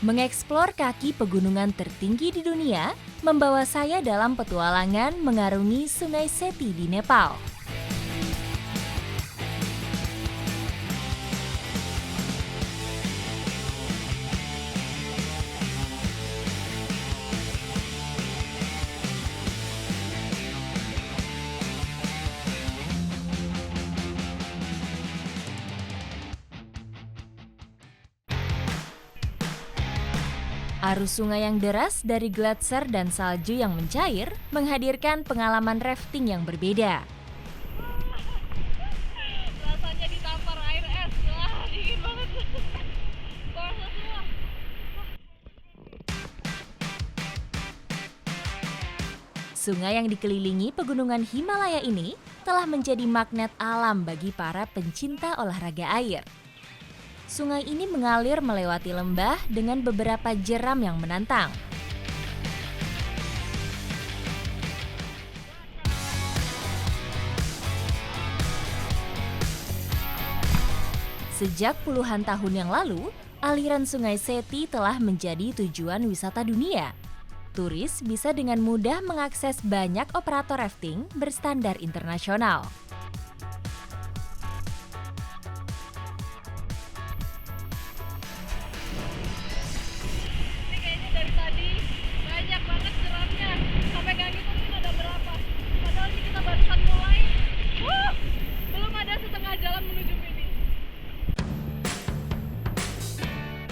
Mengeksplor kaki pegunungan tertinggi di dunia membawa saya dalam petualangan mengarungi Sungai Seti di Nepal. Arus sungai yang deras dari gletser dan salju yang mencair menghadirkan pengalaman rafting yang berbeda. Rasanya ditampar air es, wah dingin banget. Basah semua. Sungai yang dikelilingi pegunungan Himalaya ini telah menjadi magnet alam bagi para pencinta olahraga air. Sungai ini mengalir melewati lembah dengan beberapa jeram yang menantang. Sejak puluhan tahun yang lalu, aliran Sungai Seti telah menjadi tujuan wisata dunia. Turis bisa dengan mudah mengakses banyak operator rafting berstandar internasional. Ini kayaknya dari tadi banyak banget jeramnya. Sampai nggak ngitungin ada berapa. Padahal ini kita barusan mulai. Belum ada setengah jalan menuju finish.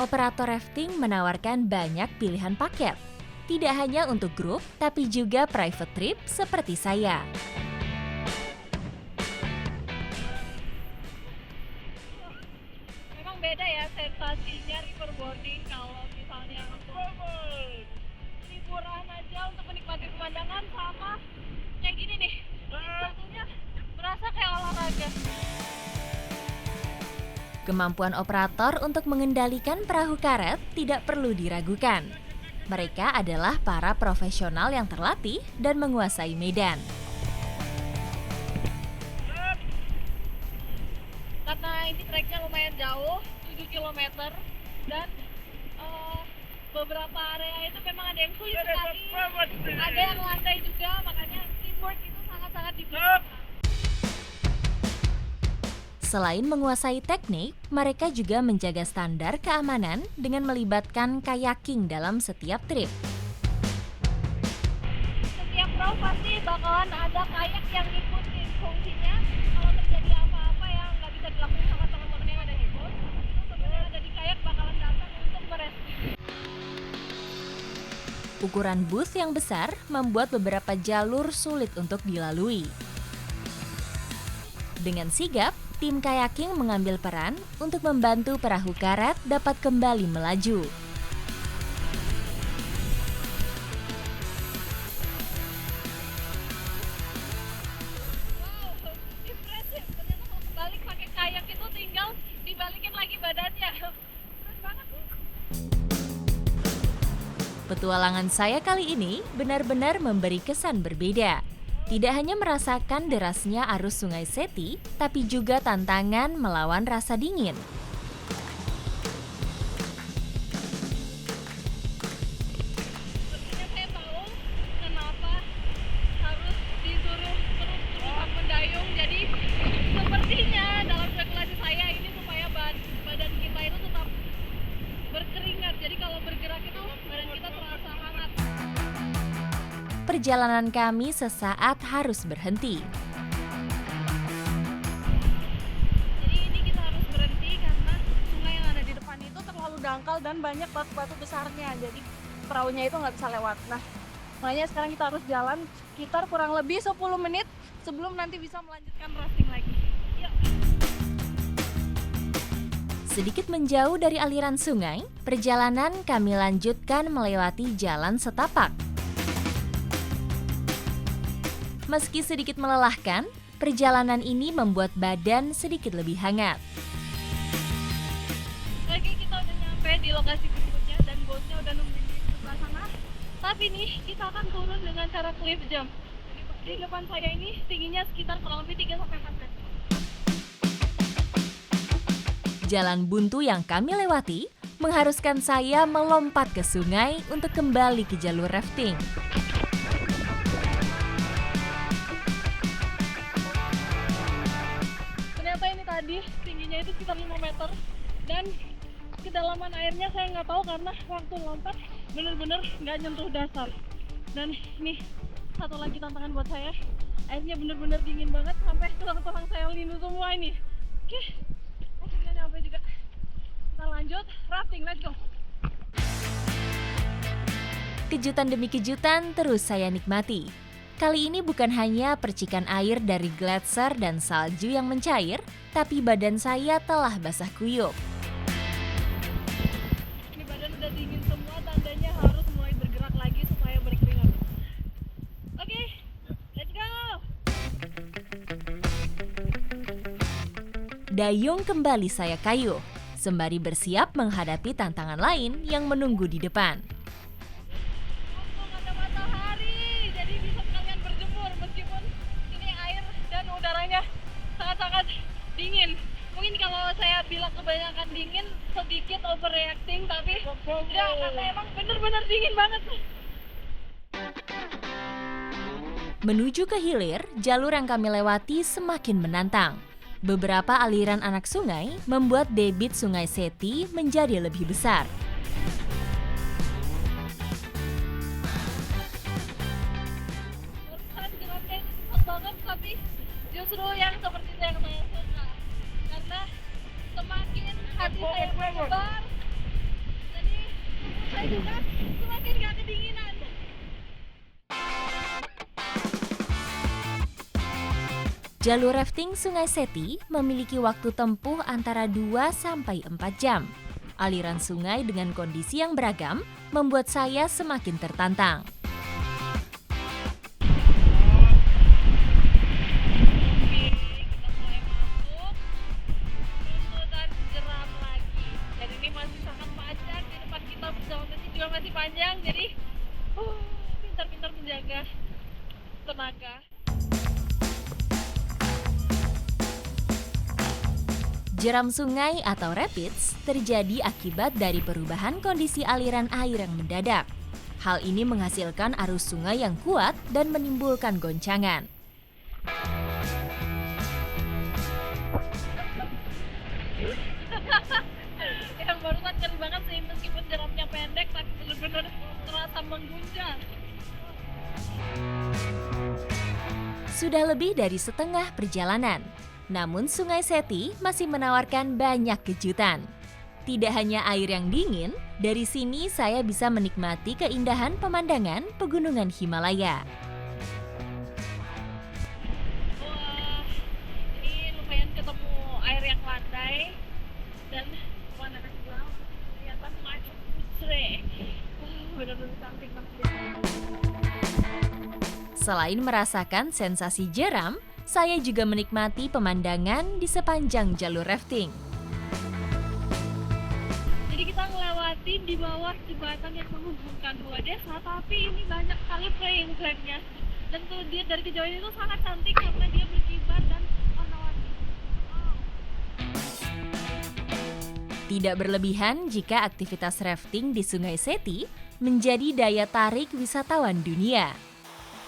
Operator rafting menawarkan banyak pilihan paket. Tidak hanya untuk grup, tapi juga private trip seperti saya. Memang beda ya sensasinya riverboarding kalau misalnya untuk liburan aja untuk menikmati pemandangan sama kayak gini nih. Jatuhnya berasa kayak olahraga. Kemampuan operator untuk mengendalikan perahu karet tidak perlu diragukan. Mereka adalah para profesional yang terlatih dan menguasai medan. Karena ini treknya lumayan jauh, 7 km dan beberapa area itu memang ada yang sulit sekali, ada yang landai juga, makanya teamwork itu sangat-sangat dibutuhkan. Selain menguasai teknik, mereka juga menjaga standar keamanan dengan melibatkan kayaking dalam setiap trip. Setiap perahu pasti bakalan ada kayak yang ngikutin fungsinya. Kalau terjadi apa-apa yang nggak bisa dilakukan sama teman-teman yang ada di boat, itu teman yang ada di kayak bakalan datang untuk merescue. Ukuran booth yang besar membuat beberapa jalur sulit untuk dilalui. Dengan sigap, tim kayaking mengambil peran untuk membantu perahu karet dapat kembali melaju. Wow, impresif. Ternyata kalau balik pakai kayak itu tinggal dibalikin lagi badannya. Keren banget. Petualangan saya kali ini benar-benar memberi kesan berbeda. Tidak hanya merasakan derasnya arus Sungai Seti, tapi juga tantangan melawan rasa dingin. Sebenarnya saya tahu kenapa harus disuruh terus-terusan mendayung. Jadi sepertinya dalam spekulasi saya ini supaya badan kita itu tetap berkeringat. Jadi kalau bergerak itu badan kita terasa hangat. Perjalanan kami sesaat harus berhenti. Jadi ini kita harus berhenti karena sungai yang ada di depan itu terlalu dangkal dan banyak batu-batu besarnya. Jadi perahunya itu nggak bisa lewat. Nah, makanya sekarang kita harus jalan sekitar kurang lebih 10 menit sebelum nanti bisa melanjutkan rafting lagi. Yuk. Sedikit menjauh dari aliran sungai, perjalanan kami lanjutkan melewati jalan setapak. Meski sedikit melelahkan, perjalanan ini membuat badan sedikit lebih hangat. Lagi kita udah nyampe di lokasi berikutnya dan boatnya udah nungguin di sebelah sana. Tapi nih kita akan turun dengan cara cliff jump. Di depan saya ini tingginya sekitar kurang lebih 3-4 meter. Jalan buntu yang kami lewati mengharuskan saya melompat ke sungai untuk kembali ke jalur rafting. Ternyata ini tadi tingginya itu sekitar 5 meter dan kedalaman airnya saya nggak tahu karena waktu lompat bener-bener nggak nyentuh dasar. Dan ini satu lagi tantangan buat saya, airnya bener-bener dingin banget sampai tulang-tulang saya linu semua ini. Oke, akhirnya nyampe juga. Kita lanjut rafting, let's go. Kejutan demi kejutan terus saya nikmati. Kali ini bukan hanya percikan air dari gletser dan salju yang mencair, tapi badan saya telah basah kuyup. Ini badan udah dingin semua, tandanya harus mulai bergerak lagi supaya berkeringat. Oke, let's go. Dayung kembali saya kayuh, sembari bersiap menghadapi tantangan lain yang menunggu di depan. Untung ada matahari, jadi bisa sekalian berjemur meskipun ini air dan udaranya sangat-sangat dingin. Mungkin kalau saya bilang kebanyakan dingin, sedikit overreacting, tapi ya karena emang bener-bener dingin banget. Menuju ke hilir, jalur yang kami lewati semakin menantang. Beberapa aliran anak sungai membuat debit Sungai Seti menjadi lebih besar. Barusan jeramnya itu cepat banget, tapi justru yang seperti itu yang saya suka. Karena semakin hati saya berdebar, jadi tubuh saya juga semakin gak kedinginan. Jalur rafting Sungai Seti memiliki waktu tempuh antara 2-4 jam. Aliran sungai dengan kondisi yang beragam membuat saya semakin tertantang. Kita mulai masuk susunan jeram lagi. Dan ini masih sangat panjang, di depan kita perjalanannya juga masih panjang. Jadi pintar-pintar menjaga tenaga. Jeram sungai atau rapids terjadi akibat dari perubahan kondisi aliran air yang mendadak. Hal ini menghasilkan arus sungai yang kuat dan menimbulkan goncangan. Yang barusan keren banget sih, meskipun jeramnya pendek tapi benar-benar terasa mengguncang. Sudah lebih dari setengah perjalanan. Namun Sungai Seti masih menawarkan banyak kejutan. Tidak hanya air yang dingin, dari sini saya bisa menikmati keindahan pemandangan pegunungan Himalaya. Wah, ini lumayan ketemu air yang landai dan pemandangan juga kelihatan macam putre. Benar-benar cantik banget. Selain merasakan sensasi jeram, saya juga menikmati pemandangan di sepanjang jalur rafting. Jadi kita melewati di bawah jembatan yang menghubungkan dua desa, tapi ini banyak sekali frame-framenya. Dan tuh dia dari kejauhan itu sangat cantik karena dia berkibar dan warna-warni. Wow. Tidak berlebihan jika aktivitas rafting di Sungai Seti menjadi daya tarik wisatawan dunia.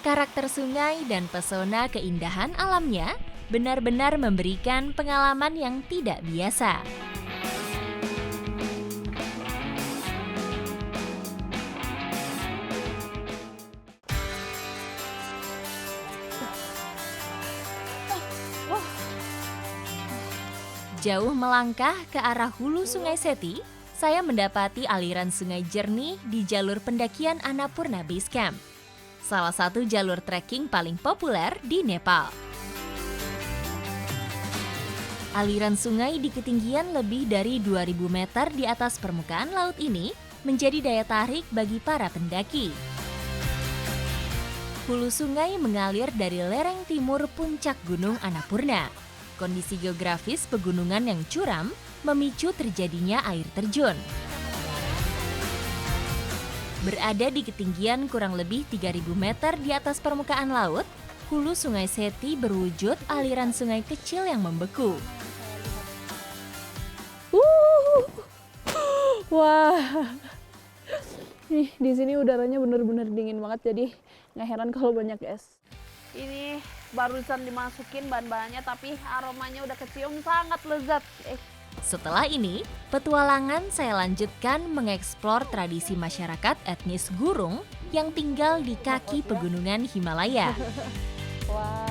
Karakter sungai dan pesona keindahan alamnya benar-benar memberikan pengalaman yang tidak biasa. Jauh melangkah ke arah hulu Sungai Seti, saya mendapati aliran sungai jernih di jalur pendakian Annapurna Base Camp. Salah satu jalur trekking paling populer di Nepal. Aliran sungai di ketinggian lebih dari 2000 meter di atas permukaan laut ini menjadi daya tarik bagi para pendaki. Hulu sungai mengalir dari lereng timur puncak Gunung Annapurna. Kondisi geografis pegunungan yang curam memicu terjadinya air terjun. Berada di ketinggian kurang lebih 3000 meter di atas permukaan laut, hulu Sungai Seti berwujud aliran sungai kecil yang membeku. Wah, nih di sini udaranya bener-bener dingin banget, jadi nggak heran kalau banyak es. Ini barusan dimasukin bahan-bahannya, tapi aromanya udah kecium sangat lezat. Setelah ini, petualangan saya lanjutkan mengeksplor tradisi masyarakat etnis Gurung yang tinggal di kaki pegunungan Himalaya. Wah.